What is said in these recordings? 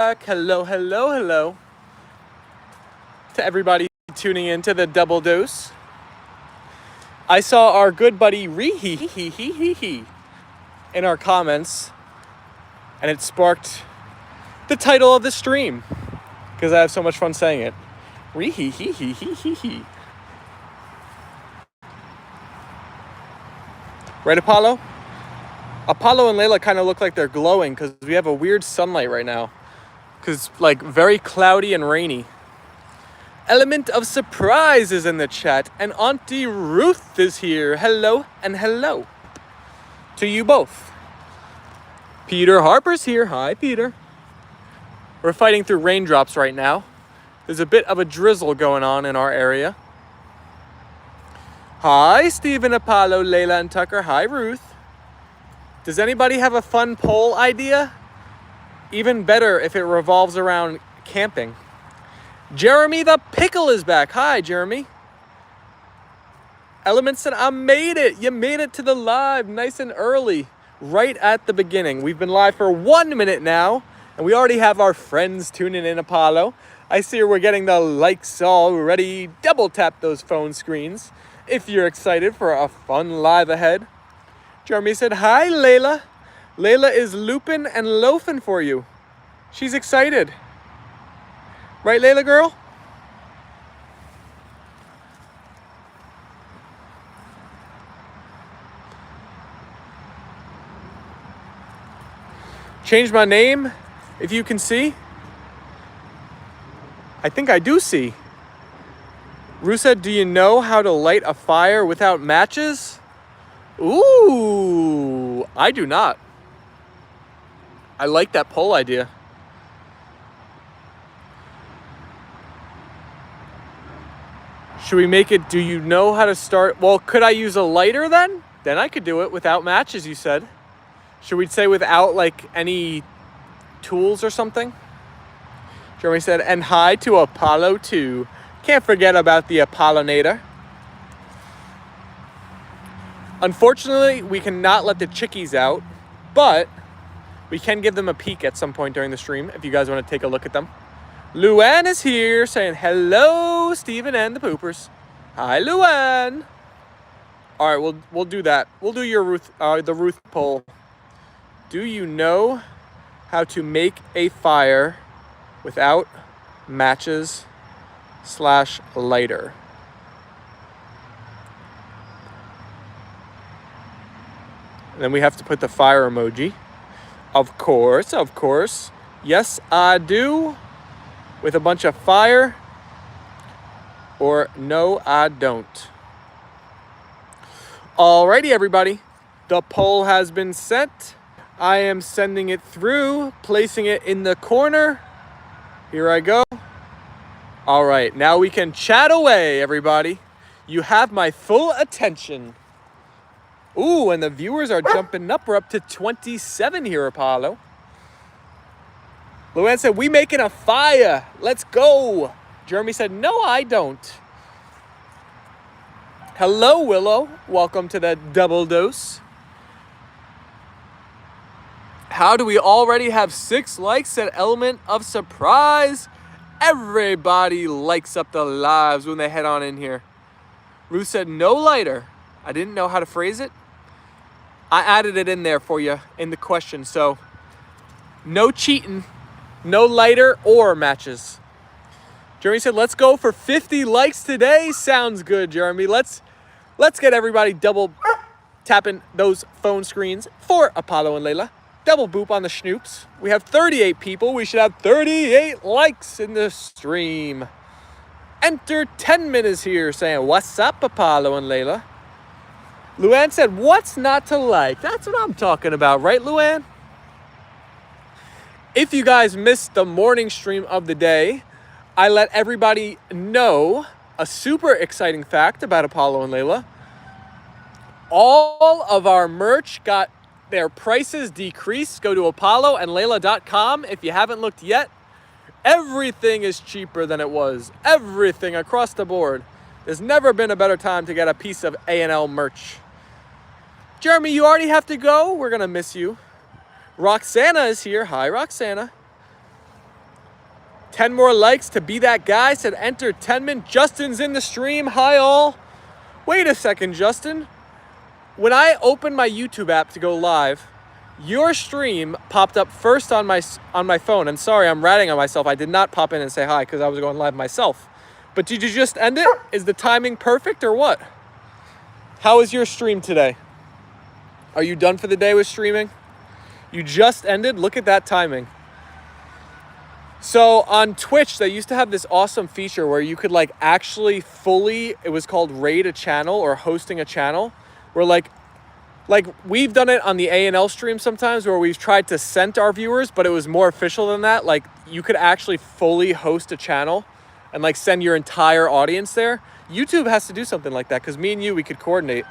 Hello, hello, hello to everybody tuning in to the Double Dose. I saw our good buddy Reehee in our comments, and it sparked the title of the stream because I have so much fun saying it. Reehee. Right, Apollo? Apollo and Leyla kind of look like they're glowing because we have a weird sunlight right now. Because, like, very cloudy and rainy. Element of Surprise is in the chat. And Auntie Ruth is here. Hello and hello to you both. Peter Harper's here. Hi, Peter. We're fighting through raindrops right now. There's a bit of a drizzle going on in our area. Hi, Stephen, Apollo, Leyla, and Tucker. Hi, Ruth. Does anybody have a fun poll idea? Even better if it revolves around camping. Jeremy the Pickle is back. Hi, Jeremy. Element said, I made it. You made it to the live nice and early. Right at the beginning. We've been live for 1 minute now. And we already have our friends tuning in, Apollo. I see we're getting the likes already. Double tap those phone screens if you're excited for a fun live ahead. Jeremy said, hi, Leyla. Leyla is looping and loafing for you. She's excited. Right, Leyla girl? Changed my name, if you can see. I think I do see. Ruth said, do you know how to light a fire without matches? Ooh, I do not. I like that poll idea. Should we make it, do you know how to start? Well, could I use a lighter then? Then I could do it without matches, you said. Should we say without like any tools or something? Jeremy said, and hi to Apollo too. Can't forget about the Apollonator. Unfortunately, we cannot let the chickies out, but we can give them a peek at some point during the stream if you guys want to take a look at them. Luann is here saying hello, Stephen and the Poopers. Hi, Luann. All right, we'll do that. We'll do your the Ruth poll. Do you know how to make a fire without matches / lighter? And then we have to put the fire emoji. Of course, of course. Yes, I do. With a bunch of fire. Or no, I don't. Alrighty, everybody. The poll has been sent. I am sending it through, placing it in the corner. Here I go. All right, now we can chat away, everybody. You have my full attention. Ooh, and the viewers are jumping up. We're up to 27 here, Apollo. Luann said, we making a fire. Let's go. Jeremy said, no, I don't. Hello, Willow. Welcome to the Double Dose. How do we already have 6 likes at Element of Surprise? Everybody likes up the lives when they head on in here. Ruth said, no lighter. I didn't know how to phrase it. I added it in there for you in the question. So no cheating, no lighter or matches. Jeremy said, let's go for 50 likes today. Sounds good, Jeremy. Let's get everybody double tapping those phone screens for Apollo and Leyla. Double boop on the schnoops. We have 38 people. We should have 38 likes in the stream. Enter 10 is here saying, what's up, Apollo and Leyla? Luann said, what's not to like? That's what I'm talking about, right, Luann? If you guys missed the morning stream of the day, I let everybody know a super exciting fact about Apollo and Leyla. All of our merch got their prices decreased. Go to apolloandleyla.com if you haven't looked yet. Everything is cheaper than it was. Everything across the board. There's never been a better time to get a piece of A&L merch. Jeremy, you already have to go. We're going to miss you. Roxana is here. Hi, Roxana. 10 more likes to be that guy, said entertainment. Justin's in the stream. Hi, all. Wait a second, Justin. When I opened my YouTube app to go live, your stream popped up first on my phone. And sorry, I'm ratting on myself. I did not pop in and say hi because I was going live myself. But did you just end it? Is the timing perfect or what? How is your stream today? Are you done for the day with streaming? You just ended? Look at that timing. So on Twitch, they used to have this awesome feature where you could like actually fully, it was called raid a channel or hosting a channel, where like we've done it on the A&L stream sometimes where we've tried to scent our viewers, but it was more official than that. Like you could actually fully host a channel and like send your entire audience there. YouTube has to do something like that because me and you, we could coordinate.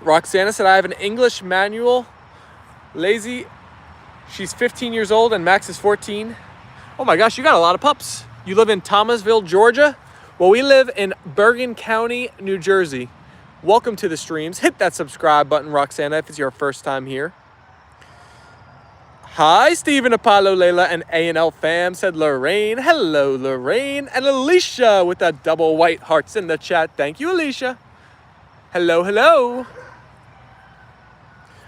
Roxana said, I have an English manual. Lazy. She's 15 years old and Max is 14. Oh my gosh, you got a lot of pups. You live in Thomasville, Georgia? Well, we live in Bergen County, New Jersey. Welcome to the streams. Hit that subscribe button, Roxana, if it's your first time here. Hi, Stephen, Apollo, Leyla, and A&L Fam, said Lorraine. Hello, Lorraine. And Alicia with the double white hearts in the chat. Thank you, Alicia. Hello, hello.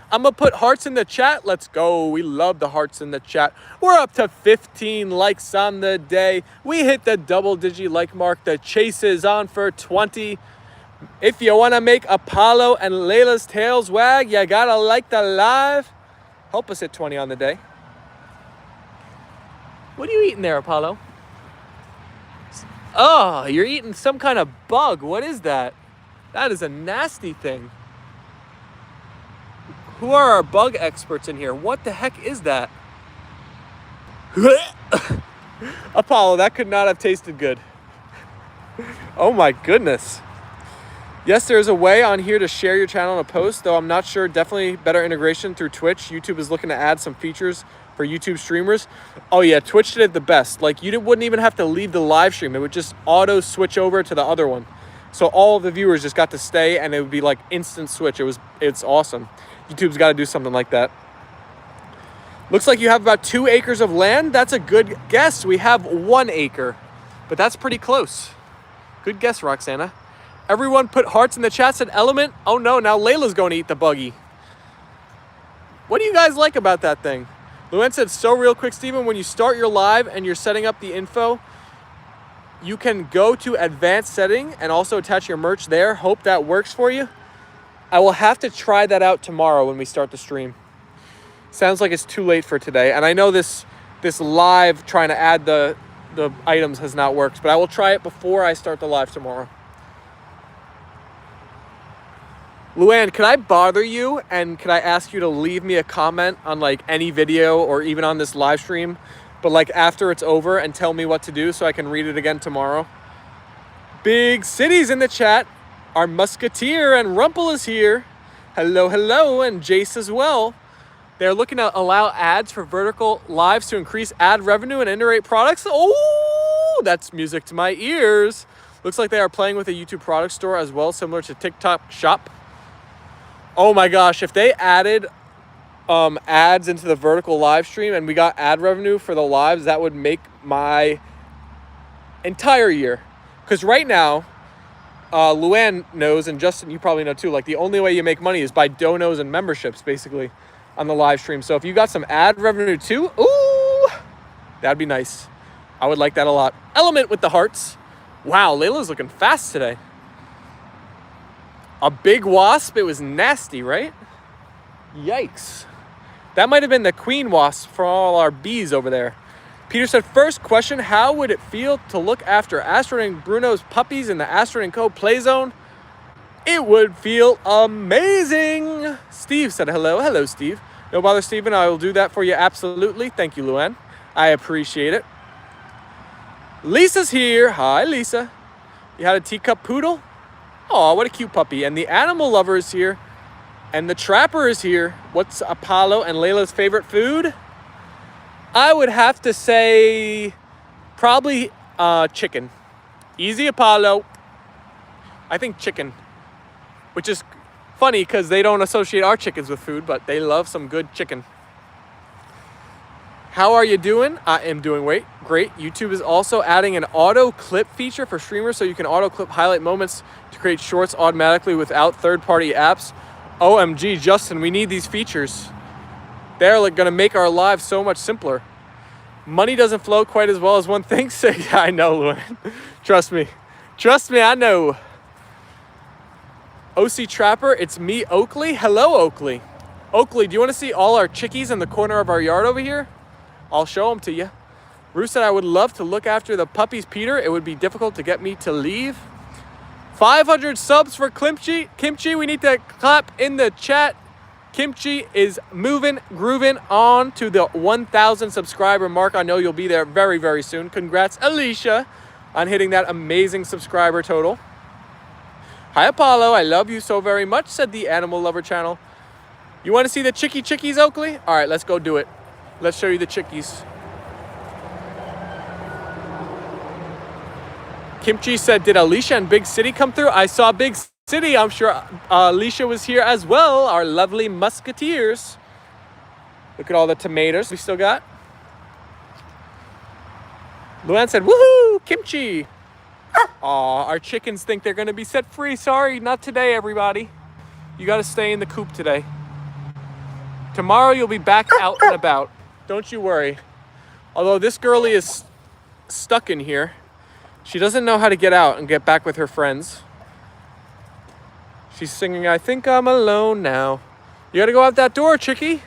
I'm going to put hearts in the chat. Let's go. We love the hearts in the chat. We're up to 15 likes on the day. We hit the double-digit like mark. The chase is on for 20. If you want to make Apollo and Leyla's tails wag, you got to like the live. Help us hit 20 on the day. What are you eating there, Apollo? Oh, you're eating some kind of bug. What is that? That is a nasty thing. Who are our bug experts in here? What the heck is that? Apollo, that could not have tasted good. Oh my goodness. Yes, there's a way on here to share your channel in a post, though I'm not sure. Definitely better integration through Twitch. YouTube is looking to add some features for YouTube streamers. Oh yeah, Twitch did it the best. Like you wouldn't even have to leave the live stream. It would just auto switch over to the other one. So all of the viewers just got to stay and it would be like instant switch. It's awesome. YouTube's got to do something like that. Looks like you have about 2 acres of land. That's a good guess. We have 1 acre, but that's pretty close. Good guess, Roxana. Everyone put hearts in the chat, said Element. Oh no, now Layla's going to eat the buggy. What do you guys like about that thing? Luann said, so real quick, Steven, when you start your live and you're setting up the info, you can go to advanced setting and also attach your merch there. Hope that works for you. I will have to try that out tomorrow when we start the stream. Sounds like it's too late for today. And I know this live trying to add the items has not worked, but I will try it before I start the live tomorrow. Luann, could I bother you and could I ask you to leave me a comment on like any video or even on this live stream, but like after it's over and tell me what to do so I can read it again tomorrow? Big City's in the chat. Our Musketeer and Rumple is here. Hello, hello, and Jace as well. They're looking to allow ads for vertical lives to increase ad revenue and iterate products. Oh, that's music to my ears. Looks like they are playing with a YouTube product store as well, similar to TikTok Shop. Oh my gosh, if they added ads into the vertical live stream and we got ad revenue for the lives, that would make my entire year. Because right now, Luann knows, and Justin, you probably know too, like the only way you make money is by donos and memberships, basically, on the live stream. So if you got some ad revenue too, ooh, that'd be nice. I would like that a lot. Element with the hearts. Wow, Layla's looking fast today. A big wasp. It was nasty, right? Yikes. That might have been the queen wasp for all our bees over there. Peter said, first question, how would it feel to look after Astrid and Bruno's puppies in the Astrid & Co. play zone? It would feel amazing. Steve said, hello. Hello, Steve. No bother, Steven. I will do that for you. Absolutely. Thank you, Luann. I appreciate it. Lisa's here. Hi, Lisa. You had a teacup poodle? Oh, what a cute puppy. And the animal lover is here. And the trapper is here. What's Apollo and Layla's favorite food? I would have to say probably chicken. Easy, Apollo. I think chicken. Which is funny because they don't associate our chickens with food, but they love some good chicken. How are you doing? I am doing great. YouTube is also adding an auto clip feature for streamers so you can auto clip highlight moments to create shorts automatically without third-party apps. OMG, Justin, we need these features. They're like gonna make our lives so much simpler. Money doesn't flow quite as well as one thinks. Yeah, I know, Luan. Trust me, I know. OC Trapper, it's me, Oakley. Hello, Oakley. Oakley, do you want to see all our chickies in the corner of our yard over here? I'll show them to you. Ruth said, I would love to look after the puppies, Peter. It would be difficult to get me to leave. 500 subs for Kimchi. Kimchi, we need to clap in the chat. Kimchi is grooving on to the 1,000 subscriber mark. I know you'll be there very, very soon. Congrats, Alicia, on hitting that amazing subscriber total. Hi, Apollo. I love you so very much, said the Animal Lover channel. You want to see the chickies, Oakley? All right, let's go do it. Let's show you the chickies. Kimchi said, did Alicia and Big City come through? I saw Big City. I'm sure Alicia was here as well. Our lovely musketeers. Look at all the tomatoes we still got. Luann said, woohoo, Kimchi. Aw, our chickens think they're going to be set free. Sorry, not today, everybody. You got to stay in the coop today. Tomorrow you'll be back out and about. Don't you worry. Although this girlie is stuck in here, she doesn't know how to get out and get back with her friends. She's singing, I think I'm alone now. You got to go out that door, chickie.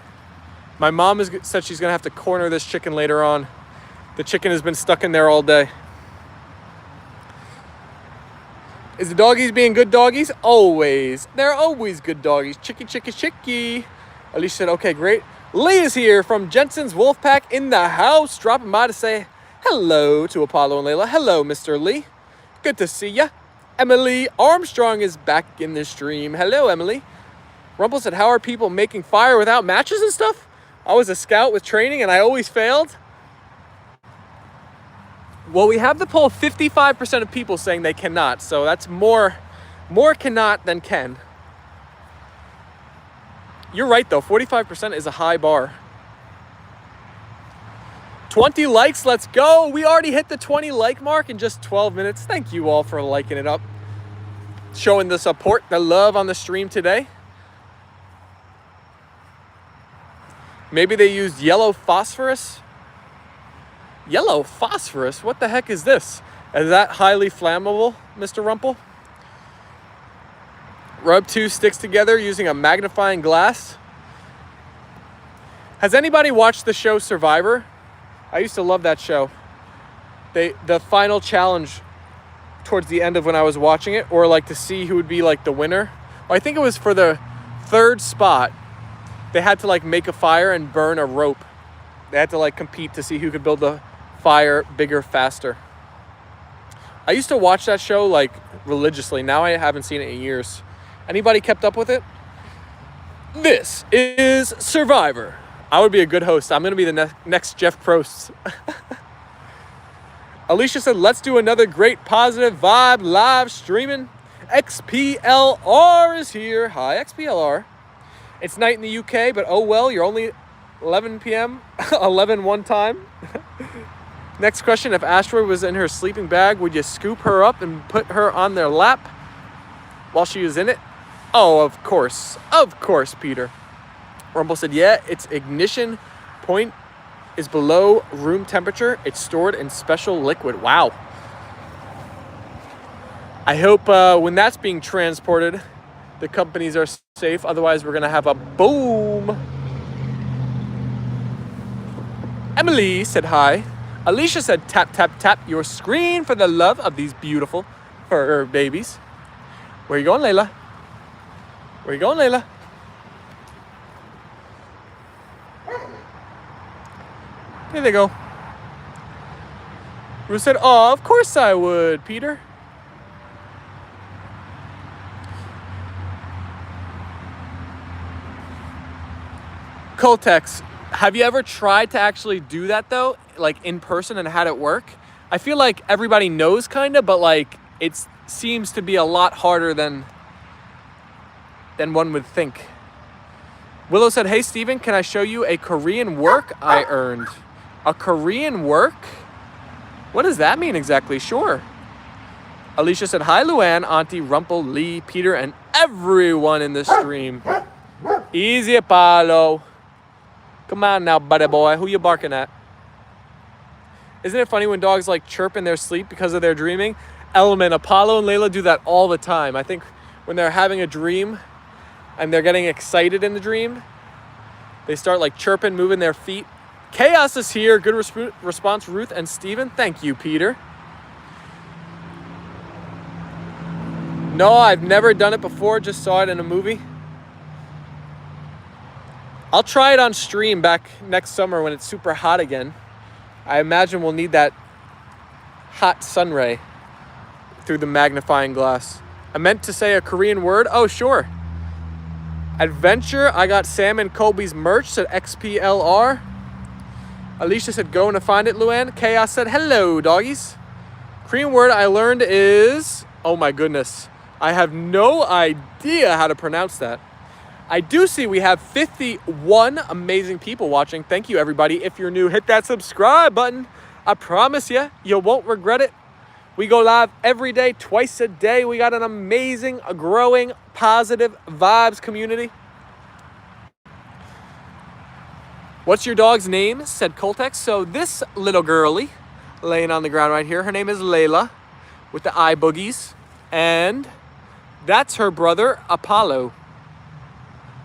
My mom said she's going to have to corner this chicken later on. The chicken has been stuck in there all day. Is the doggies being good doggies? Always. They're always good doggies. Chicky. Alicia said, okay, great. Lee is here from Jensen's Wolfpack in the house, dropping by to say hello to Apollo and Leyla. Hello, Mr. Lee. Good to see ya. Emily Armstrong is back in the stream. Hello, Emily. Rumple said, how are people making fire without matches and stuff? I was a scout with training and I always failed. Well, we have the poll 55% of people saying they cannot, so that's more cannot than can. You're right, though. 45% is a high bar. 20 likes, let's go. We already hit the 20 like mark in just 12 minutes. Thank you all for liking it up. Showing the support, the love on the stream today. Maybe they used yellow phosphorus. Yellow phosphorus? What the heck is this? Is that highly flammable, Mr. Rumple? Rub two sticks together using a magnifying glass. Has anybody watched the show Survivor? I used to love that show. The final challenge towards the end of when I was watching it, or like to see who would be like the winner. Well, I think it was for the third spot. They had to like make a fire and burn a rope. They had to like compete to see who could build the fire bigger, faster. I used to watch that show like religiously. Now I haven't seen it in years. Anybody kept up with it? This is Survivor. I would be a good host. I'm going to be the next Jeff Probst. Alicia said, let's do another great positive vibe live streaming. XPLR is here. Hi, XPLR. It's night in the UK, but oh well, you're only 11 p.m., 11 one time. Next question, if Asteroid was in her sleeping bag, would you scoop her up and put her on their lap while she was in it? Oh, of course, Peter. Rumble said, yeah, its ignition point is below room temperature. It's stored in special liquid. Wow. I hope when that's being transported, the companies are safe. Otherwise, we're going to have a boom. Emily said hi. Alicia said, tap, tap, tap your screen for the love of these beautiful fur babies. Where you going, Leyla? Where you going, Leyla? Here they go. Ruth said, oh, of course I would, Peter. Coltex, have you ever tried to actually do that though? Like in person and had it work? I feel like everybody knows kind of, but like it seems to be a lot harder than one would think. Willow said, hey Steven, can I show you a Korean work I earned? A Korean work? What does that mean exactly? Sure. Alicia said, hi, Luann, Auntie, Rumpel, Lee, Peter, and everyone in the stream. Easy, Apollo. Come on now, buddy boy. Who you barking at? Isn't it funny when dogs like chirp in their sleep because of their dreaming? Element, Apollo and Leyla do that all the time. I think when they're having a dream and they're getting excited in the dream, they start like chirping, moving their feet. Chaos is here. Good response, Ruth and Steven. Thank you, Peter. No, I've never done it before. Just saw it in a movie. I'll try it on stream back next summer when it's super hot again. I imagine we'll need that hot sun ray through the magnifying glass. I meant to say a Korean word. Oh, sure. Adventure. I got Sam and Colby's merch, said XPLR. Alicia said, going to find it, Luann. Chaos said, hello, doggies. Korean word I learned is, oh my goodness. I have no idea how to pronounce that. I do see we have 51 amazing people watching. Thank you, everybody. If you're new, hit that subscribe button. I promise you, you won't regret it. We go live every day, twice a day. We got an amazing, growing, positive vibes community. What's your dog's name? Said Coltex. So this little girlie laying on the ground right here, her name is Leyla with the eye boogies. And that's her brother, Apollo.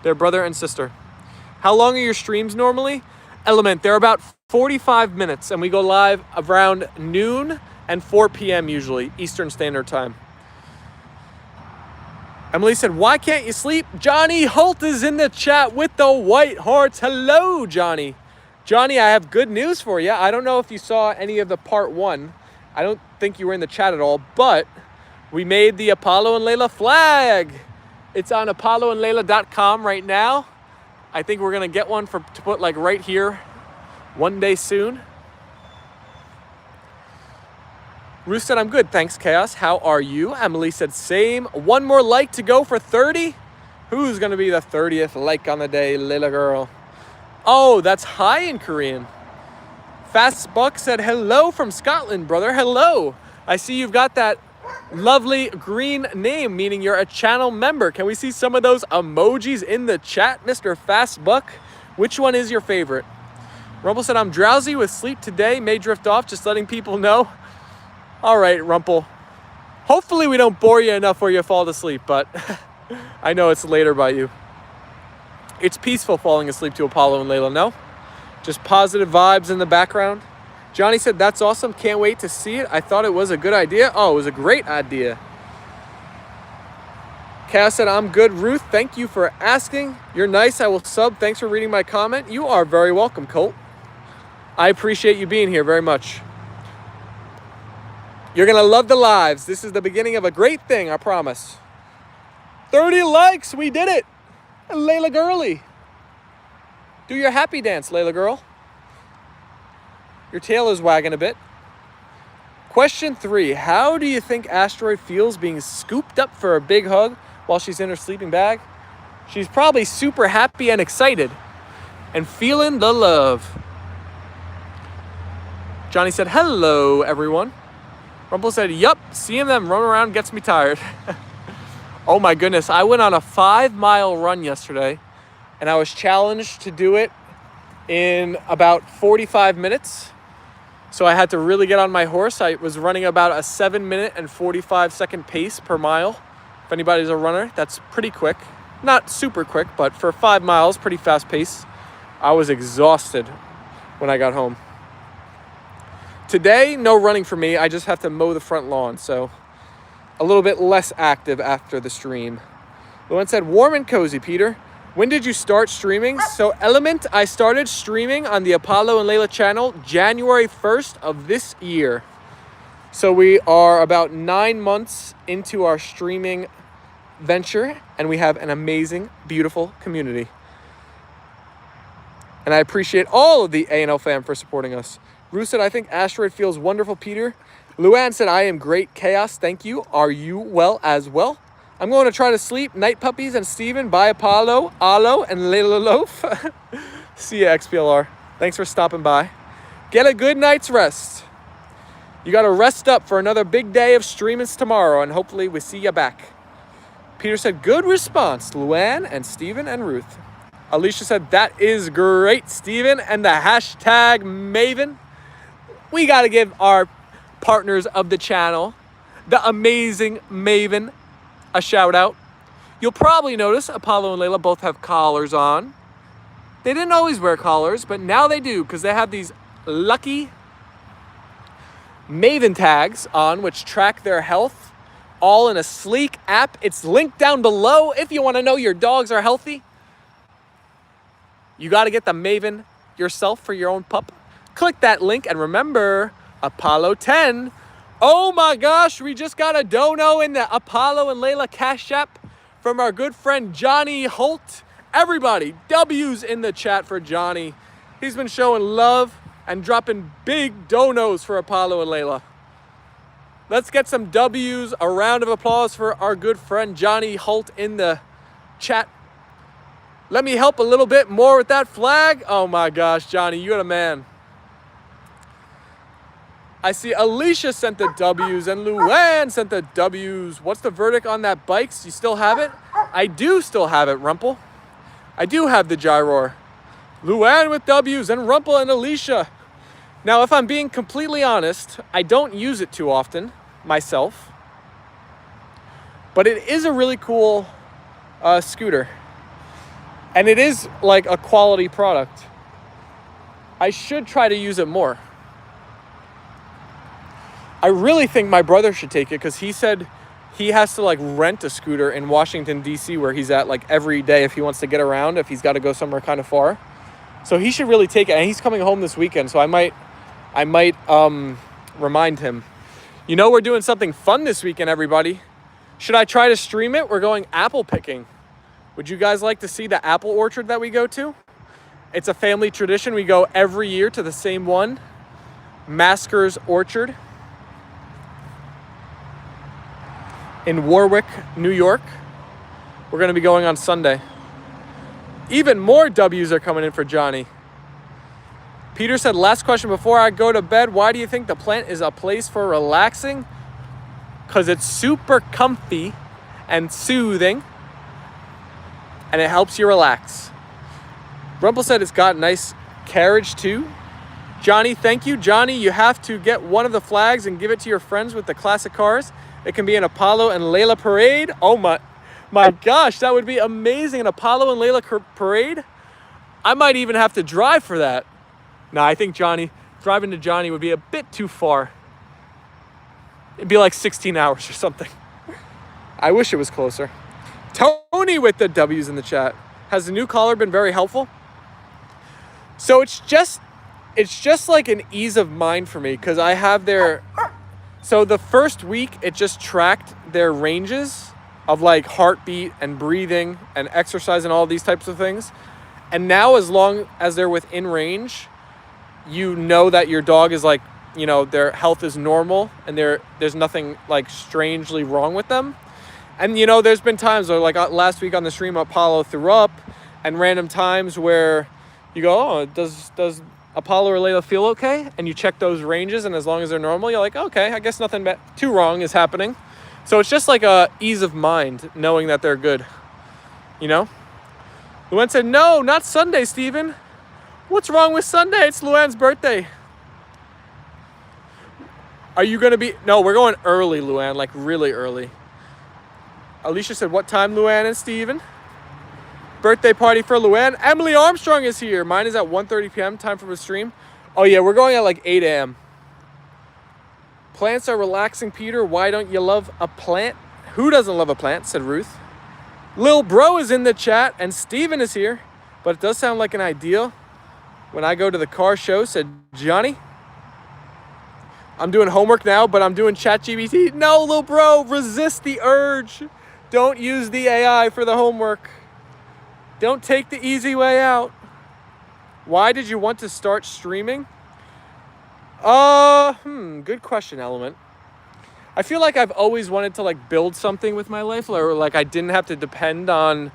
Their brother and sister. How long are your streams normally? Element, they're about 45 minutes and we go live around noon and 4 p.m. usually, Eastern Standard Time. Emily said, why can't you sleep? Johnny Holt is in the chat with the white hearts. Hello, Johnny. Johnny, I have good news for you. I don't know if you saw any of the part 1. I don't think you were in the chat at all, but we made the Apollo and Leyla flag. It's on apolloandleyla.com right now. I think we're gonna get one to put like right here one day soon. Ruth said, I'm good, thanks, Chaos. How are you? Emily said, same. One more like to go for 30. Who's gonna be the 30th like on the day, Leyla girl? Oh, that's hi in Korean. Fast Buck said, hello from Scotland, brother. Hello. I see you've got that lovely green name, meaning you're a channel member. Can we see some of those emojis in the chat, Mr. Fastbuck? Which one is your favorite? Rumple said, I'm drowsy with sleep today. May drift off, just letting people know. All right, Rumple. Hopefully we don't bore you enough where you fall asleep, but I know it's later by you. It's peaceful falling asleep to Apollo and Leyla, no? Just positive vibes in the background. Johnny said, that's awesome. Can't wait to see it. I thought it was a good idea. Oh, it was a great idea. Cass said, I'm good. Ruth, thank you for asking. You're nice. I will sub. Thanks for reading my comment. You are very welcome, Colt. I appreciate you being here very much. You're going to love the lives. This is the beginning of a great thing, I promise. 30 likes. We did it. Leyla girlie. Do your happy dance, Leyla girl. Your tail is wagging a bit. Question 3. How do you think Asteroid feels being scooped up for a big hug while she's in her sleeping bag? She's probably super happy and excited and feeling the love. Johnny said, hello, everyone. Rumple said, yup, seeing them run around gets me tired. Oh my goodness, I went on a 5-mile run yesterday and I was challenged to do it in about 45 minutes. So I had to really get on my horse. I was running about a 7-minute and 45-second pace per mile. If anybody's a runner, that's pretty quick. Not super quick, but for 5 miles, pretty fast pace. I was exhausted when I got home. Today, no running for me. I just have to mow the front lawn, so a little bit less active after the stream. Luann said, warm and cozy, Peter. When did you start streaming? So Element, I started streaming on the Apollo and Leyla channel January 1st of this year. So we are about 9 months into our streaming venture and we have an amazing, beautiful community. And I appreciate all of the A&L fam for supporting us. Ruth said, I think Asteroid feels wonderful, Peter. Luann said, I am great. Chaos, thank you. Are you well as well? I'm going to try to sleep. Night puppies and Steven. Bye, Apollo, Alo, and Leyla Loaf. See ya, XPLR. Thanks for stopping by. Get a good night's rest. You got to rest up for another big day of streamings tomorrow, and hopefully we see you back. Peter said, good response, Luann and Steven and Ruth. Alicia said, that is great, Steven, and the hashtag Maven. We got to give our partners of the channel, the amazing Maven, a shout out. You'll probably notice Apollo and Leyla both have collars on. They didn't always wear collars, but now they do because they have these lucky Maven tags on which track their health, all in a sleek app. It's linked down below if you want to know your dogs are healthy. You got to get the Maven yourself for your own pup. Click that link and remember, Apollo 10. Oh my gosh, we just got a dono in the Apollo and Leyla Cash App from our good friend Johnny Holt. Everybody, W's in the chat for Johnny. He's been showing love and dropping big donos for Apollo and Leyla. Let's get some W's. A round of applause for our good friend Johnny Holt in the chat. Let me help a little bit more with that flag. Oh my gosh, Johnny, you're the man. I see Alicia sent the W's and Luann sent the W's. What's the verdict on that bikes? You still have it? I do still have it, Rumple. I do have the gyro. Luann with W's and Rumple and Alicia. Now, if I'm being completely honest, I don't use it too often myself. But it is a really cool scooter. And it is like a quality product. I should try to use it more. I really think my brother should take it because he said he has to like rent a scooter in Washington, D.C. where he's at like every day if he wants to get around, if he's got to go somewhere kind of far. So he should really take it. And he's coming home this weekend, so I might remind him. You know, we're doing something fun this weekend, everybody. Should I try to stream it? We're going apple picking. Would you guys like to see the apple orchard that we go to? It's a family tradition. We go every year to the same one. Masker's Orchard in Warwick, New York. We're going to be going on Sunday. Even more W's are coming in for Johnny. Peter said, last question before I go to bed. Why do you think the plant is a place for relaxing? Because it's super comfy and soothing. And it helps you relax. Rumple said it's got nice carriage too. Johnny, thank you. Johnny, you have to get one of the flags and give it to your friends with the classic cars. It can be an Apollo and Leyla parade. Oh my gosh, that would be amazing. An Apollo and Leyla parade. I might even have to drive for that. Nah, I think driving to Johnny would be a bit too far. It'd be like 16 hours or something. I wish it was closer. Tony with the W's in the chat. Has the new collar been very helpful? So it's just like an ease of mind for me because I have their... So the first week, it just tracked their ranges of like heartbeat and breathing and exercise and all these types of things. And now as long as they're within range, you know that your dog is like, you know, their health is normal and there's nothing like strangely wrong with them. And, you know, there's been times where, like last week on the stream, Apollo threw up, and random times where you go, oh, does Apollo or Leyla feel okay? And you check those ranges, and as long as they're normal, you're like, okay, I guess nothing too wrong is happening. So it's just like a ease of mind knowing that they're good, you know? Luann said, no, not Sunday, Steven. What's wrong with Sunday? It's Luann's birthday. Are you going to be... No, we're going early, Luann, like really early. Alicia said, what time, Luann and Steven? Birthday party for Luann. Emily Armstrong is here. Mine is at 1:30 p.m. Time for the stream. Oh, yeah, we're going at like 8 a.m. Plants are relaxing, Peter. Why don't you love a plant? Who doesn't love a plant, said Ruth. Lil Bro is in the chat, and Steven is here. But it does sound like an ideal when I go to the car show, said Johnny. I'm doing homework now, but I'm doing ChatGPT. No, Lil Bro, resist the urge. Don't use the AI for the homework. Don't take the easy way out. Why did you want to start streaming? Good question, Element. I feel like I've always wanted to like build something with my life, or like I didn't have to depend on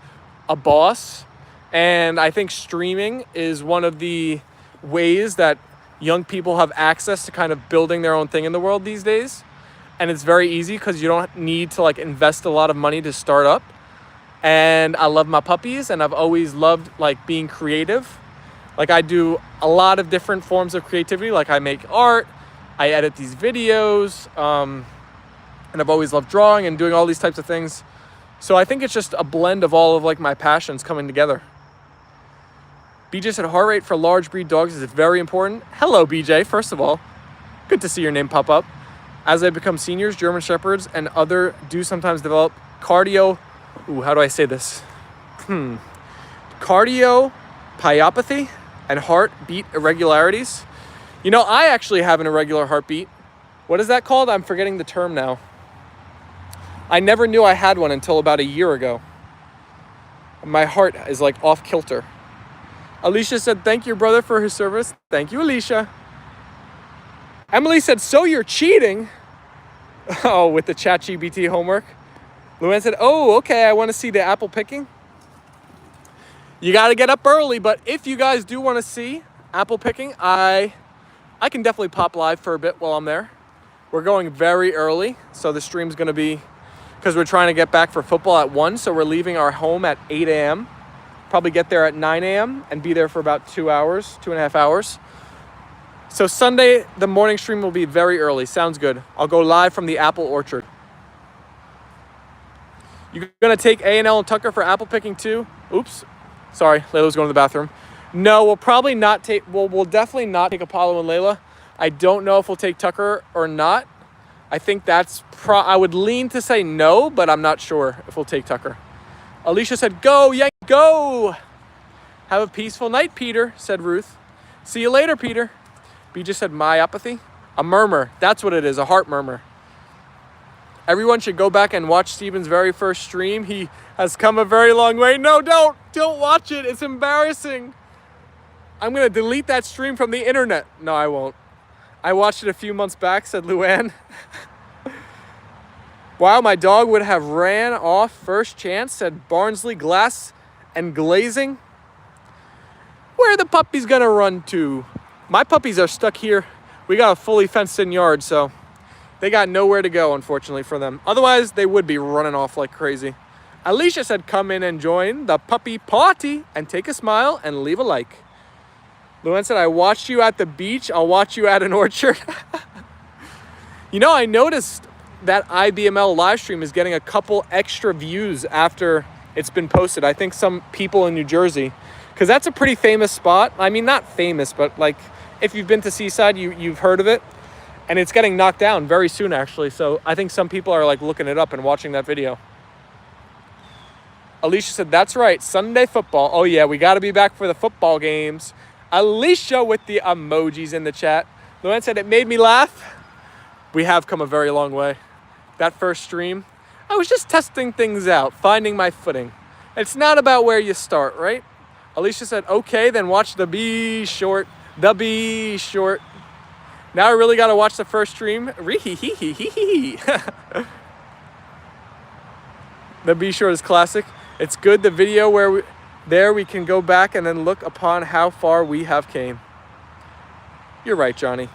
a boss. And I think streaming is one of the ways that young people have access to kind of building their own thing in the world these days. And it's very easy because you don't need to like invest a lot of money to start up. And I love my puppies, and I've always loved like being creative. Like I do a lot of different forms of creativity. Like I make art, I edit these videos, and I've always loved drawing and doing all these types of things. So I think it's just a blend of all of like my passions coming together. BJ said heart rate for large breed dogs is very important. Hello, BJ. First of all, good to see your name pop up. As they become seniors, German Shepherds and other do sometimes develop how do I say this? Cardiomyopathy and heartbeat irregularities. You know, I actually have an irregular heartbeat. What is that called? I'm forgetting the term now. I never knew I had one until about a year ago. My heart is like off kilter. Alicia said, thank your brother for his service. Thank you, Alicia. Emily said, so you're cheating? Oh, with the ChatGPT homework. Luann said, oh, okay, I want to see the apple picking. You got to get up early, but if you guys do want to see apple picking, I can definitely pop live for a bit while I'm there. We're going very early, so the stream's going to be, because we're trying to get back for football at 1, so we're leaving our home at 8 a.m. Probably get there at 9 a.m. and be there for about 2.5 hours. So Sunday, the morning stream will be very early. Sounds good. I'll go live from the apple orchard. You gonna take A&L and Tucker for apple picking too? Oops. Sorry, Layla's going to the bathroom. No, we'll probably not take, we'll definitely not take Apollo and Leyla. I don't know if we'll take Tucker or not. I think that's, I would lean to say no, but I'm not sure if we'll take Tucker. Alicia said, go, Yank, go. Have a peaceful night, Peter, said Ruth. See you later, Peter. B just said myopathy. A murmur, that's what it is, a heart murmur. Everyone should go back and watch Steven's very first stream. He has come a very long way. No, don't watch it. It's embarrassing. I'm going to delete that stream from the internet. No, I won't. I watched it a few months back, said Luann. Wow, my dog would have ran off first chance, said Barnsley. Glass and glazing. Where are the puppies going to run to? My puppies are stuck here. We got a fully fenced in yard, so they got nowhere to go, unfortunately, for them. Otherwise, they would be running off like crazy. Alicia said, come in and join the puppy party and take a smile and leave a like. Luann said, I watched you at the beach. I'll watch you at an orchard. You know, I noticed that IBML live stream is getting a couple extra views after it's been posted. I think some people in New Jersey, because that's a pretty famous spot. I mean, not famous, but like if you've been to Seaside, you've heard of it. And it's getting knocked down very soon, actually. So I think some people are like looking it up and watching that video. Alicia said, that's right, Sunday football. Oh yeah, we got to be back for the football games. Alicia with the emojis in the chat. Luann said, it made me laugh. We have come a very long way. That first stream, I was just testing things out, finding my footing. It's not about where you start, right? Alicia said, okay, then watch the B short. The B short. Now I really got to watch the first stream. The B short is classic. It's good, the video where we can go back and then look upon how far we have came. You're right, Johnny.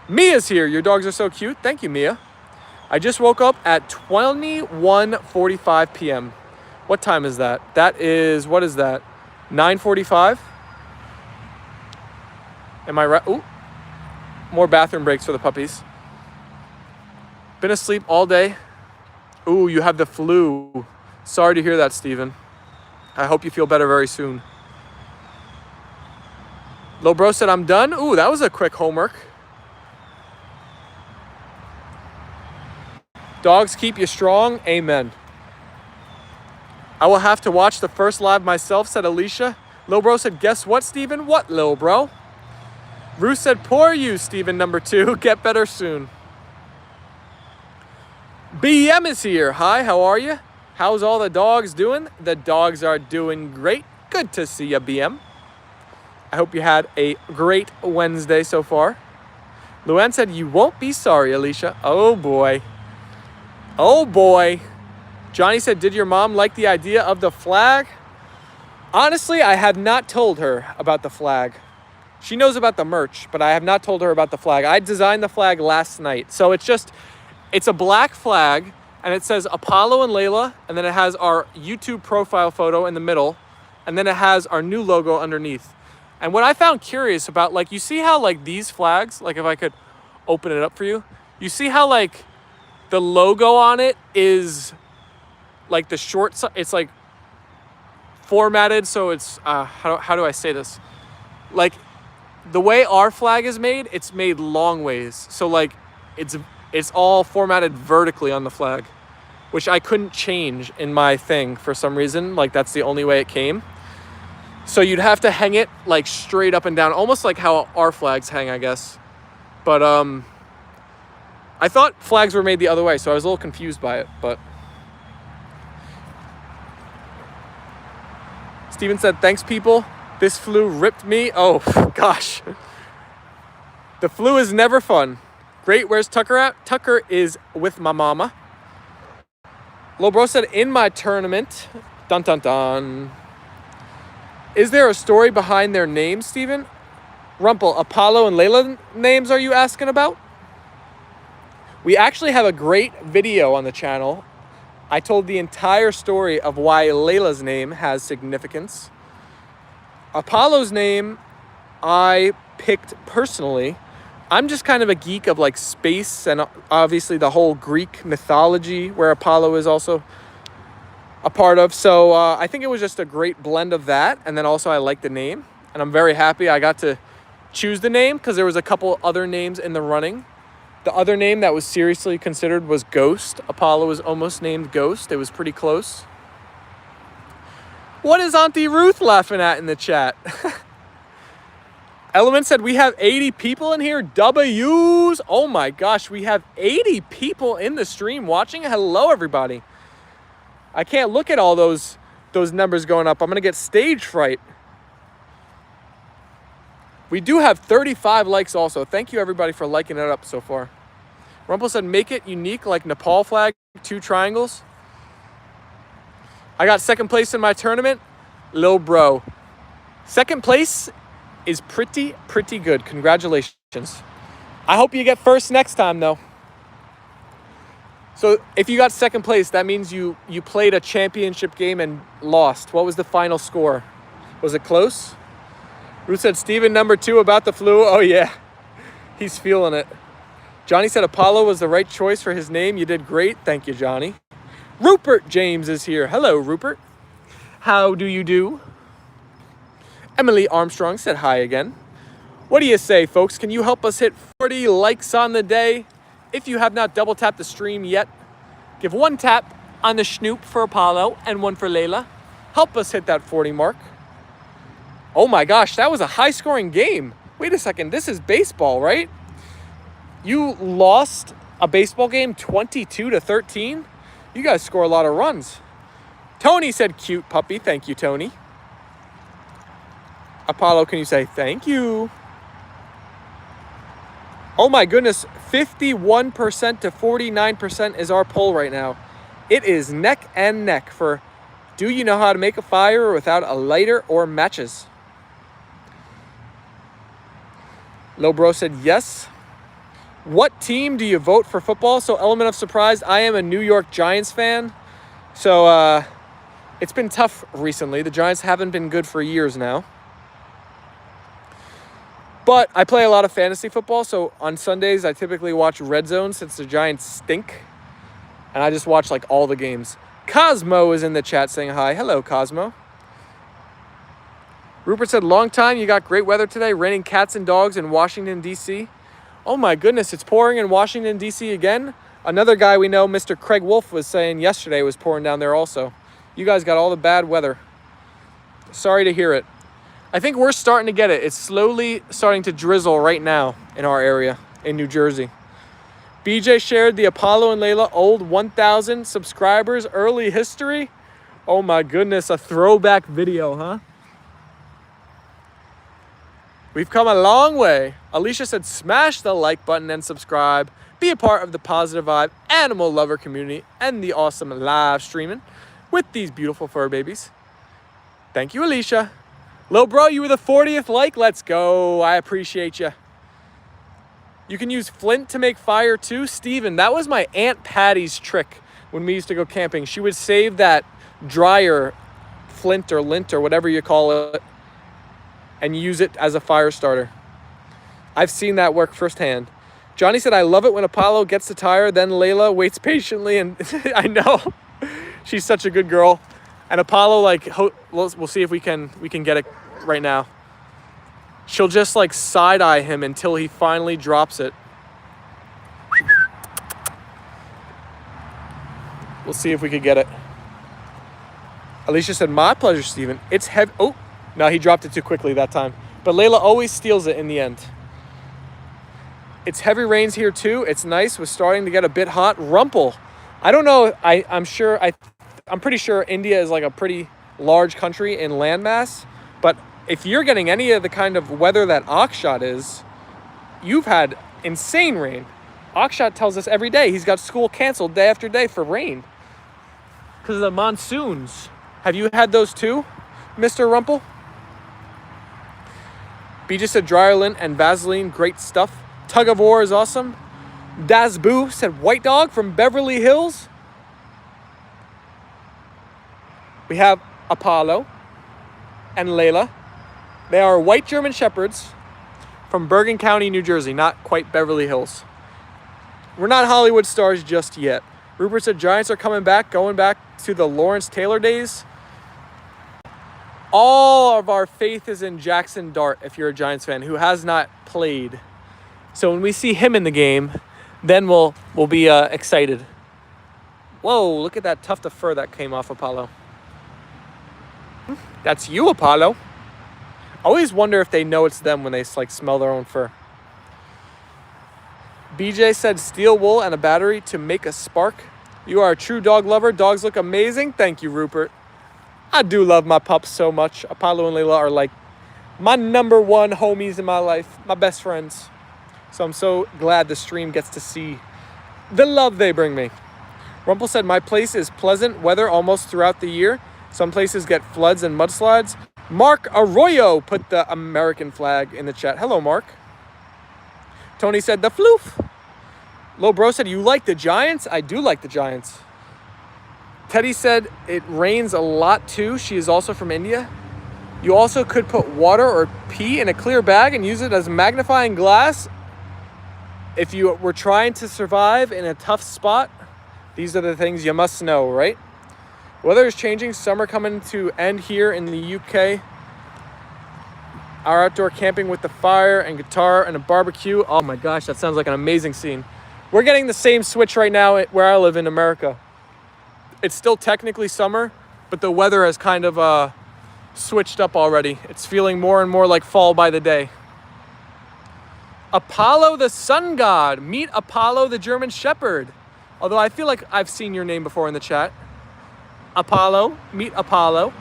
Mia's here. Your dogs are so cute. Thank you, Mia. I just woke up at 21:45 p.m. What time is that? That is, what is that? 9:45? Am I right? Ooh. More bathroom breaks for the puppies. Been asleep all day. Ooh, you have the flu. Sorry to hear that, Steven. I hope you feel better very soon. Lobro said, I'm done. Ooh, that was a quick homework. Dogs keep you strong. Amen. I will have to watch the first live myself, said Alicia. Lobro said, guess what, Steven? What, Lil Bro? Ruth said, poor you, Steven number 2. Get better soon. BM is here. Hi, how are you? How's all the dogs doing? The dogs are doing great. Good to see you, BM. I hope you had a great Wednesday so far. Luann said, you won't be sorry, Alicia. Oh, boy. Oh, boy. Johnny said, did your mom like the idea of the flag? Honestly, I have not told her about the flag. She knows about the merch, but I have not told her about the flag. I designed the flag last night. So it's a black flag, and it says Apollo and Leyla, and then it has our YouTube profile photo in the middle, and then it has our new logo underneath. And what I found curious about, like, you see how, like, these flags, like, if I could open it up for you, you see how, like, the logo on it is, like, the short side, it's, like, formatted, so it's, how do I say this? Like, the way our flag is made, it's made long ways. So, like, it's all formatted vertically on the flag, which I couldn't change in my thing for some reason. Like, that's the only way it came. So you'd have to hang it, like, straight up and down, almost like how our flags hang, I guess. But I thought flags were made the other way, so I was a little confused by it. But Steven said, thanks, people. This flu ripped me. Oh, gosh. The flu is never fun. Great, where's Tucker at? Tucker is with my mama. Lil Bro said, in my tournament, dun dun dun. Is there a story behind their names, Steven? Rumple, Apollo and Leyla names are you asking about? We actually have a great video on the channel. I told the entire story of why Layla's name has significance. Apollo's name I picked personally. I'm just kind of a geek of, like, space and obviously the whole Greek mythology where Apollo is also a part of. So I think it was just a great blend of that. And then also I like the name. And I'm very happy I got to choose the name because there was a couple other names in the running. The other name that was seriously considered was Ghost. Apollo was almost named Ghost. It was pretty close. What is Auntie Ruth laughing at in the chat? Element said, we have 80 people in here. W's. Oh my gosh, we have 80 people in the stream watching. Hello, everybody. I can't look at all those numbers going up. I'm going to get stage fright. We do have 35 likes also. Thank you, everybody, for liking it up so far. Rumple said, make it unique like Nepal flag, 2 triangles. I got second place in my tournament. Lil Bro. Second place is pretty good. Congratulations. I hope you get first next time, though. So if you got second place, that means you played a championship game and lost. What was the final score? Was it close? Ruth said, Steven, number 2 about the flu. Oh, yeah. He's feeling it. Johnny said Apollo was the right choice for his name. You did great. Thank you, Johnny. Rupert James is here. Hello, Rupert. How do you do? Emily Armstrong said hi again. What do you say, folks? Can you help us hit 40 likes on the day? If you have not double tapped the stream yet, give 1 tap on the schnoop for Apollo and 1 for Leyla. Help us hit that 40 mark. Oh my gosh, that was a high-scoring game. Wait a second, this is baseball, right? You lost a baseball game 22-13? You guys score a lot of runs. Tony said cute puppy. Thank you, Tony. Apollo, can you say thank you? Oh my goodness, 51% to 49% is our poll right now. It is neck and neck for do you know how to make a fire without a lighter or matches? Low Bro said yes. What team do you vote for football? So element of surprise, I am a New York Giants fan. So it's been tough recently. The Giants haven't been good for years now. But I play a lot of fantasy football, so on Sundays I typically watch Red Zone since the Giants stink. And I just watch like all the games. Cosmo is in the chat saying hi. Hello, Cosmo. Rupert said, long time, you got great weather today. Raining cats and dogs in Washington, D.C. Oh my goodness, it's pouring in Washington, D.C. again. Another guy we know, Mr. Craig Wolf, was saying yesterday it was pouring down there also. You guys got all the bad weather. Sorry to hear it. I think we're starting to get it. It's slowly starting to drizzle right now in our area in New Jersey. BJ shared the Apollo and Leyla old 1,000 subscribers early history. Oh my goodness, a throwback video, huh? We've come a long way. Alicia said, smash the like button and subscribe. Be a part of the Positive Vibe animal lover community and the awesome live streaming with these beautiful fur babies. Thank you, Alicia. Lil bro, you were the 40th like. Let's go. I appreciate you. You can use flint to make fire too. Steven, that was my Aunt Patty's trick when we used to go camping. She would save that dryer, flint or lint or whatever you call it, and use it as a fire starter. I've seen that work firsthand. Johnny said, I love it when Apollo gets the tire, then Leyla waits patiently, and I know. She's such a good girl. And Apollo, like, we'll see if we can get it right now. She'll just, like, side-eye him until he finally drops it. We'll see if we could get it. Alicia said, my pleasure, Steven. It's heavy. Oh, no, he dropped it too quickly that time. But Leyla always steals it in the end. It's heavy rains here, too. It's nice. We're starting to get a bit hot. Rumple. I don't know. I'm pretty sure India is like a pretty large country in landmass. But if you're getting any of the kind of weather that Akshat is, you've had insane rain. Akshat tells us every day he's got school canceled day after day for rain because of the monsoons. Have you had those too, Mr. Rumple? B just said dryer lint and Vaseline, great stuff. Tug of War is awesome. Dazboo said white dog from Beverly Hills. We have Apollo and Leyla. They are white German Shepherds from Bergen County, New Jersey, not quite Beverly Hills. We're not Hollywood stars just yet. Rupert said Giants are coming back, going back to the Lawrence Taylor days. All of our faith is in Jackson Dart, if you're a Giants fan, who has not played. So when we see him in the game, then we'll be excited. Whoa, look at that tuft of fur that came off Apollo. That's you, Apollo. I always wonder if they know it's them when they like smell their own fur. BJ said steel wool and a battery to make a spark. You are a true dog lover. Dogs look amazing. Thank you, Rupert. I do love my pups so much. Apollo and Leyla are like my number one homies in my life, my best friends. So I'm so glad the stream gets to see the love they bring me. Rumple said, my place is pleasant weather almost throughout the year. Some places get floods and mudslides. Mark Arroyo put the American flag in the chat. Hello, Mark. Tony said, the floof. Lil Bro said, you like the Giants? I do like the Giants. Teddy said, it rains a lot too. She is also from India. You also could put water or pee in a clear bag and use it as magnifying glass. If you were trying to survive in a tough spot, these are the things you must know, right? Weather is changing. Summer coming to end here in the UK. Our outdoor camping with the fire and guitar and a barbecue. Oh my gosh, that sounds like an amazing scene. We're getting the same switch right now where I live in America. It's still technically summer, but the weather has kind of switched up already. It's feeling more and more like fall by the day. Apollo the sun god. Meet Apollo the German Shepherd. Although I feel like I've seen your name before in the chat. Apollo, meet Apollo.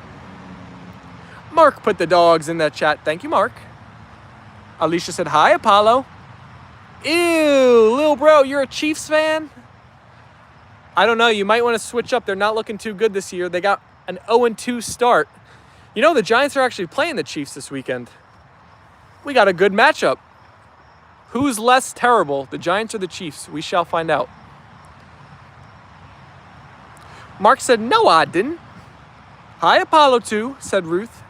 Mark put the dogs in that chat. Thank you, Mark. Alicia said, hi, Apollo. Ew, Lil Bro, you're a Chiefs fan? I don't know. You might want to switch up. They're not looking too good this year. They got an 0-2 start. You know, the Giants are actually playing the Chiefs this weekend. We got a good matchup. Who's less terrible, the Giants or the Chiefs? We shall find out. Mark said, no, I didn't. Hi, Apollo 2, said Ruth.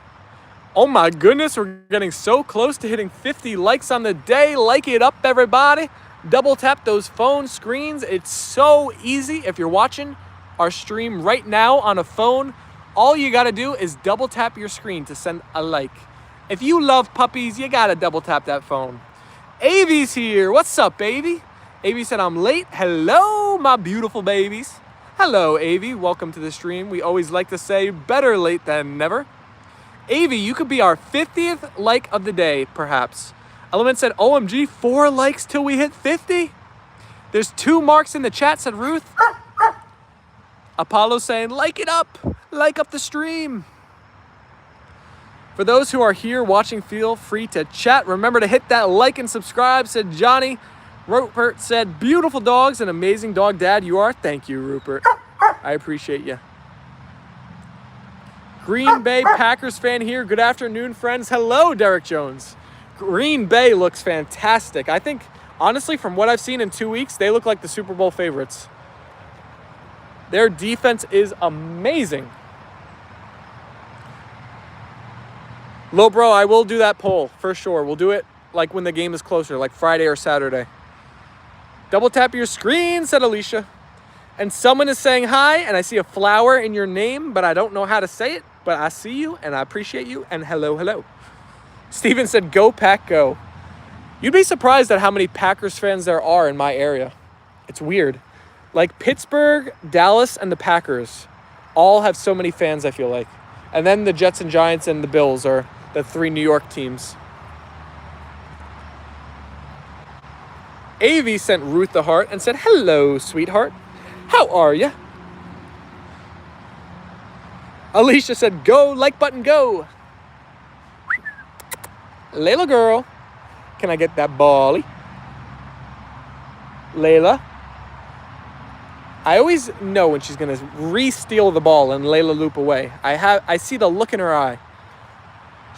Oh my goodness, we're getting so close to hitting 50 likes on the day. Like it up, everybody. Double tap those phone screens. It's so easy. If you're watching our stream right now on a phone, all you got to do is double tap your screen to send a like. If you love puppies, you got to double tap that phone. Avy's here. What's up, baby? Avy said, I'm late. Hello, my beautiful babies. Hello, Avy. Welcome to the stream. We always like to say better late than never. Avy, you could be our 50th like of the day, perhaps. Element said, OMG, 4 likes till we hit 50? There's 2 marks in the chat, said Ruth. Apollo saying, like it up. Like up the stream. For those who are here watching, feel free to chat. Remember to hit that like and subscribe, said Johnny. Rupert said, beautiful dogs and amazing dog dad you are. Thank you, Rupert. I appreciate you. Green Bay Packers fan here. Good afternoon, friends. Hello, Derek Jones. Green Bay looks fantastic. I think, honestly, from what I've seen in 2 weeks, they look like the Super Bowl favorites. Their defense is amazing. Low bro, I will do that poll for sure. We'll do it like when the game is closer, like Friday or Saturday. Double tap your screen, said Alicia. And someone is saying hi, and I see a flower in your name, but I don't know how to say it. But I see you, and I appreciate you, and hello, hello. Steven said, go Pack, go. You'd be surprised at how many Packers fans there are in my area. It's weird. Like Pittsburgh, Dallas, and the Packers all have so many fans, I feel like. And then the Jets and Giants and the Bills are the 3 New York teams. Avi sent Ruth the heart and said, hello, sweetheart. How are ya? Alicia said, go, like button, go. Layla girl, can I get that bally? Layla. I always know when she's gonna re-steal the ball and Layla loop away. I see the look in her eye.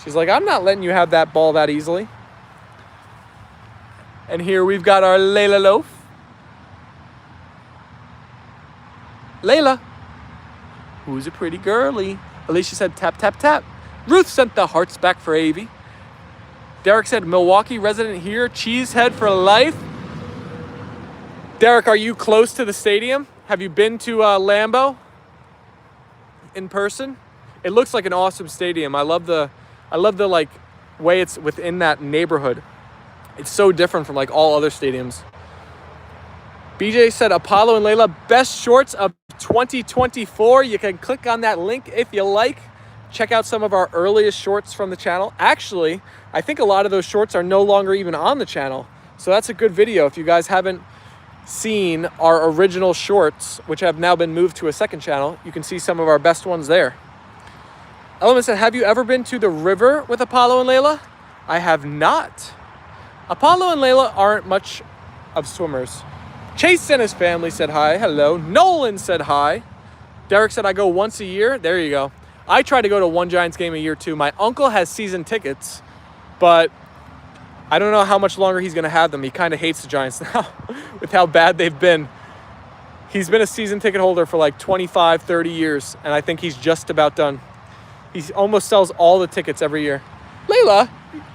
She's like, I'm not letting you have that ball that easily. And here we've got our Layla loaf. Layla. Who's a pretty girly? Alicia said, tap, tap, tap. Ruth sent the hearts back for Avi. Derek said, Milwaukee resident here, cheesehead for life. Derek, are you close to the stadium? Have you been to Lambeau in person? It looks like an awesome stadium. I love the like way it's within that neighborhood. It's so different from like all other stadiums. BJ said, Apollo and Leyla, best shorts of 2024. You can click on that link if you like. Check out some of our earliest shorts from the channel. Actually, I think a lot of those shorts are no longer even on the channel. So that's a good video. If you guys haven't seen our original shorts, which have now been moved to a second channel, you can see some of our best ones there. Element said, have you ever been to the river with Apollo and Leyla? I have not. Apollo and Leyla aren't much of swimmers. Chase and his family said hi. Hello. Nolan said hi. Derek said, I go once a year. There you go. I try to go to one Giants game a year too. My uncle has season tickets, but I don't know how much longer he's going to have them. He kind of hates the Giants now with how bad they've been. He's been a season ticket holder for like 25, 30 years, and I think he's just about done. He almost sells all the tickets every year. Layla,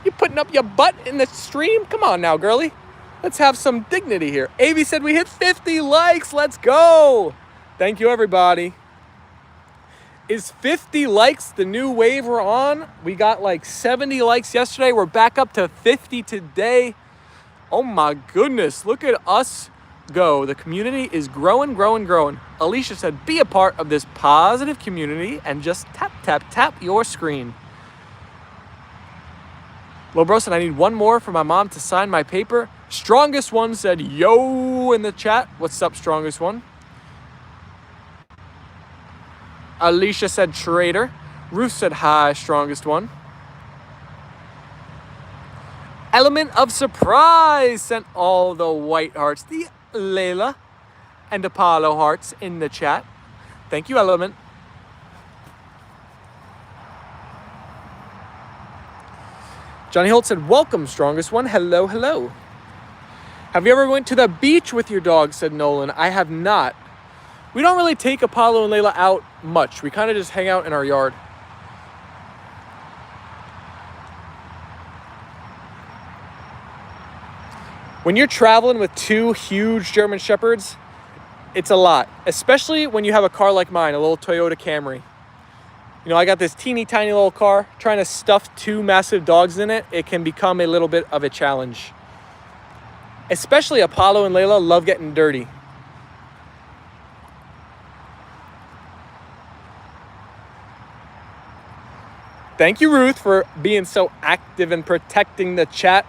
you putting up your butt in the stream? Come on now, girlie. Let's have some dignity here. Avi said we hit 50 likes. Let's go. Thank you, everybody. Is 50 likes the new wave we're on? We got like 70 likes yesterday. We're back up to 50 today. Oh my goodness. Look at us go. The community is growing, growing, growing. Alicia said, be a part of this positive community and just tap, tap, tap your screen. Lobro said, I need one more for my mom to sign my paper. Strongest one said, yo, in the chat. What's up, strongest one? Alicia said, traitor. Ruth said, hi, strongest one. Element of surprise sent all the white hearts. The Layla and Apollo hearts in the chat. Thank you, Element. Johnny Holt said, welcome, strongest one. Hello, hello. Have you ever went to the beach with your dog, said Nolan. I have not. We don't really take Apollo and Leyla out much. We kind of just hang out in our yard. When you're traveling with 2 huge German Shepherds, it's a lot, especially when you have a car like mine, a little Toyota Camry. You know, I got this teeny tiny little car. Trying to stuff 2 massive dogs in it, it can become a little bit of a challenge. Especially Apollo and Leyla love getting dirty. Thank you, Ruth, for being so active and protecting the chat.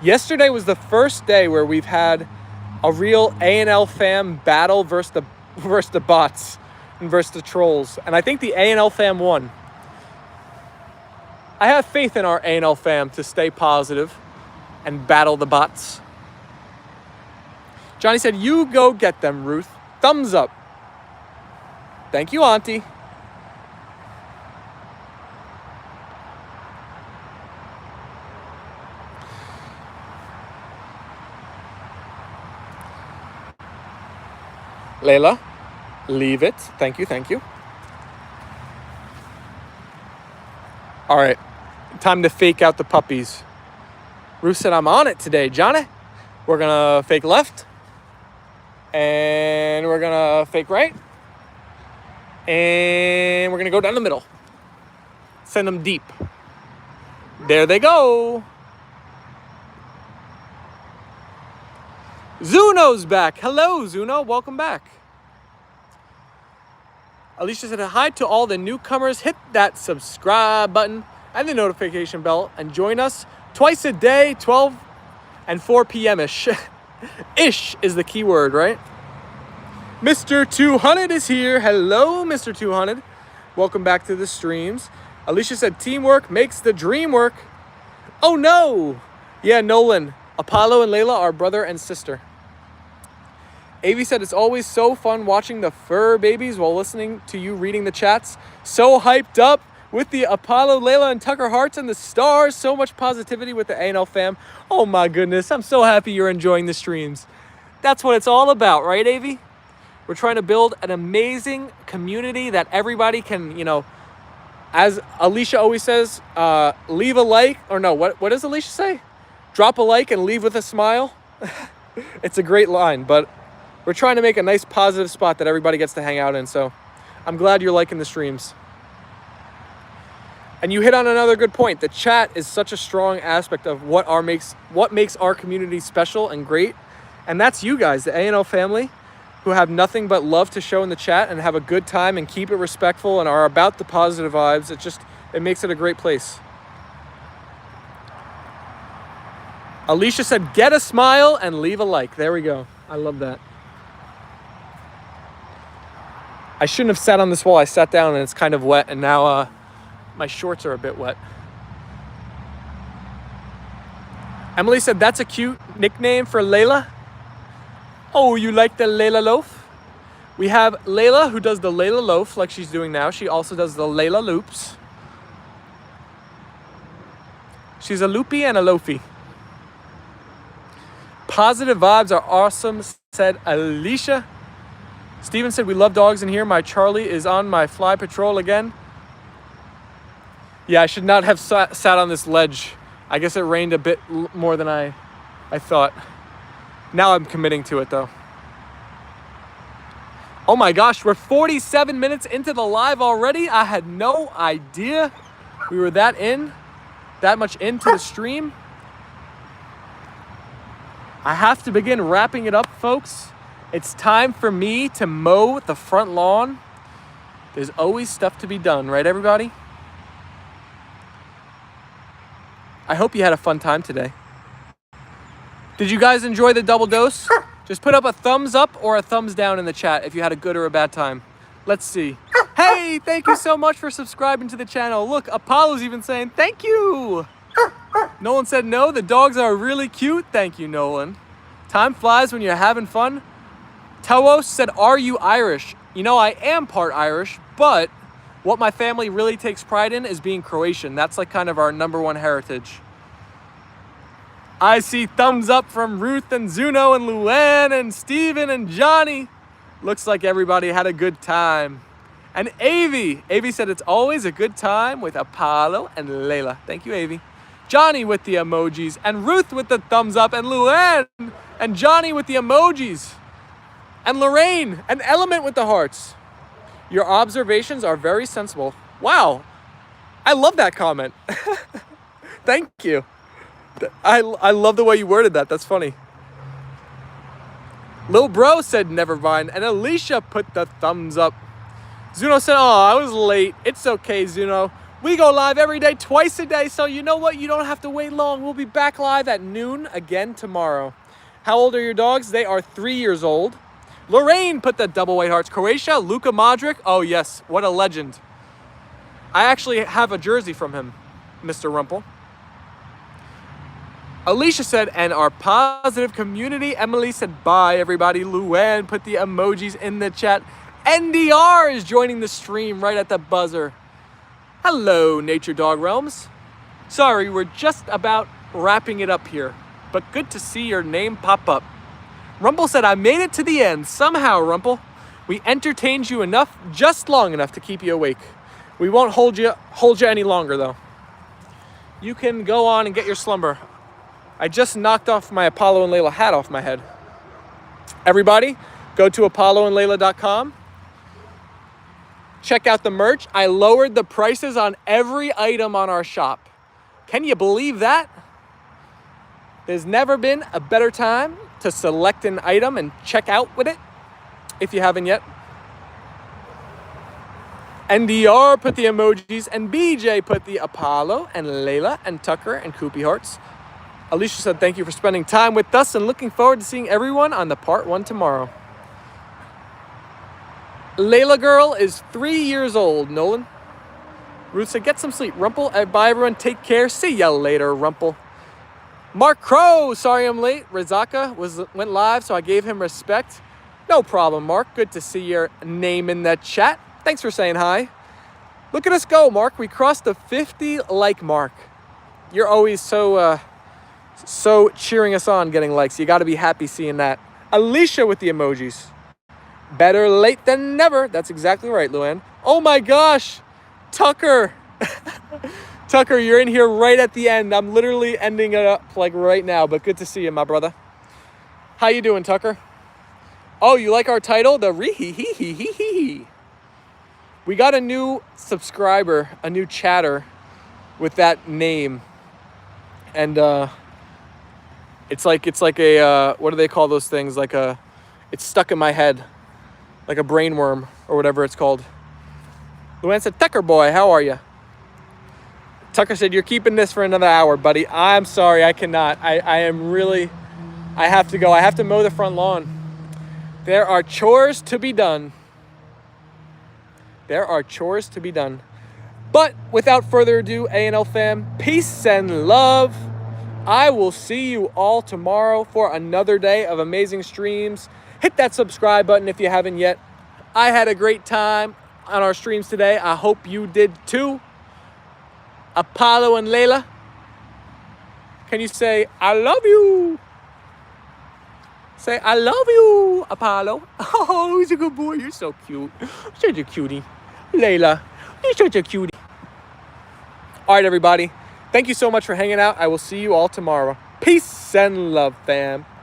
Yesterday was the first day where we've had a real A&L Fam battle versus the bots and versus the trolls. And I think the A&L Fam won. I have faith in our A&L Fam to stay positive and battle the bots. Johnny said, you go get them, Ruth. Thumbs up. Thank you, Auntie. Leyla, leave it. Thank you, thank you. All right, time to fake out the puppies. Ruth said, I'm on it today, Johnny. We're gonna fake left. And we're gonna fake right. And we're gonna go down the middle. Send them deep. There they go. Zuno's back. Hello, Zuno. Welcome back. Alicia said hi to all the newcomers. Hit that subscribe button and the notification bell and join us twice a day, 12 and 4 p.m.-ish. Ish is the key word, right? Mr. 200 is here. Hello, Mr. 200. Welcome back to the streams. Alicia said teamwork makes the dream work. Oh, no. Yeah, Nolan. Apollo and Leyla are brother and sister. Avi said it's always so fun watching the fur babies while listening to you reading the chats. So hyped up with the Apollo, Leyla, and Tucker hearts and the stars. So much positivity with the A&L fam. Oh my goodness. I'm so happy you're enjoying the streams. That's what it's all about, right, Avi? We're trying to build an amazing community that everybody can, you know, as Alicia always says, leave a like. Or no, what does Alicia say? Drop a like and leave with a smile. It's a great line, but we're trying to make a nice positive spot that everybody gets to hang out in. So I'm glad you're liking the streams. And you hit on another good point. The chat is such a strong aspect of what makes our community special and great. And that's you guys, the A&L family, who have nothing but love to show in the chat and have a good time and keep it respectful and are about the positive vibes. It makes it a great place. Alicia said, get a smile and leave a like. There we go. I love that. I shouldn't have sat on this wall. I sat down and it's kind of wet, and now my shorts are a bit wet. Emily said, that's a cute nickname for Leyla. Oh, you like the Leyla loaf? We have Leyla, who does the Leyla loaf like she's doing now. She also does the Leyla loops. She's a loopy and a loafy. Positive vibes are awesome, said Alicia. Steven said, we love dogs in here. My Charlie is on my fly patrol again. Yeah, I should not have sat on this ledge. I guess it rained a bit more than I thought. Now I'm committing to it, though. Oh my gosh, we're 47 minutes into the live already. I had no idea we were that much into the stream. I have to begin wrapping it up, folks. It's time for me to mow the front lawn. There's always stuff to be done, right, everybody? I hope you had a fun time today. Did you guys enjoy the double dose? Just put up a thumbs up or a thumbs down in the chat if you had a good or a bad time. Let's see. Hey, thank you so much for subscribing to the channel. Look, Apollo's even saying thank you. Nolan said no, the dogs are really cute. Thank you, Nolan. Time flies when you're having fun. Tawos said, are you Irish? You know, I am part Irish, but what my family really takes pride in is being Croatian. That's like kind of our #1 heritage. I see thumbs up from Ruth and Zuno and Luann and Steven and Johnny. Looks like everybody had a good time. And Avi said it's always a good time with Apollo and Leyla. Thank you, Avi. Johnny with the emojis and Ruth with the thumbs up and Luann and Johnny with the emojis and Lorraine and Element with the hearts. Your observations are very sensible. Wow, I love that comment. Thank you. I love the way you worded that. That's funny. Lil Bro said never mind, and Alicia put the thumbs up. Zuno said, oh, I was late. It's okay, Zuno. We go live every day, twice a day, so you know what? You don't have to wait long. We'll be back live at noon again tomorrow. How old are your dogs? They are 3 years old. Lorraine put the double white hearts. Croatia, Luka Modric. Oh, yes. What a legend. I actually have a jersey from him, Mr. Rumpel. Alicia said, and our positive community. Emily said, bye, everybody. Luann put the emojis in the chat. NDR is joining the stream right at the buzzer. Hello, Nature Dog Realms. Sorry, we're just about wrapping it up here, but good to see your name pop up. Rumple said, I made it to the end. Somehow, Rumple. We entertained you enough, just long enough to keep you awake. We won't hold you any longer, though. You can go on and get your slumber. I just knocked off my Apollo and Leyla hat off my head. Everybody, go to apolloandleyla.com. Check out the merch. I lowered the prices on every item on our shop. Can you believe that? There's never been a better time to select an item and check out with it, if you haven't yet. NDR put the emojis, and BJ put the Apollo and Leyla and Tucker and Koopy hearts. Alicia said thank you for spending time with us and looking forward to seeing everyone on the part 1 tomorrow. Layla girl is 3 years old, Nolan. Ruth said, get some sleep, Rumple. Bye, everyone. Take care. See ya later, Rumple. Mark Crow, sorry I'm late. Razaka went live, so I gave him respect. No problem, Mark. Good to see your name in the chat. Thanks for saying hi. Look at us go, Mark. We crossed the 50 like mark. You're always so cheering us on getting likes. You got to be happy seeing that. Alicia with the emojis. Better late than never. That's exactly right, Luann. Oh my gosh. Tucker. Tucker, you're in here right at the end. I'm literally ending it up like right now, but good to see you, my brother. How you doing, Tucker? Oh, you like our title? The ree-hee-hee-hee-hee-hee. We got a new subscriber, a new chatter with that name. And it's like a what do they call those things? It's stuck in my head. Like a brainworm or whatever it's called. Luann said, Tucker boy, how are you? Tucker said, you're keeping this for another hour, buddy. I'm sorry, I cannot. I have to go. I have to mow the front lawn. There are chores to be done. There are chores to be done. But without further ado, A&L fam, peace and love. I will see you all tomorrow for another day of amazing streams. Hit that subscribe button if you haven't yet. I had a great time on our streams today. I hope you did too. Apollo and Leyla, can you say, I love you? Say, I love you, Apollo. Oh, he's a good boy. You're so cute. Such a cutie. Leyla, you're such a cutie. All right, everybody. Thank you so much for hanging out. I will see you all tomorrow. Peace and love, fam.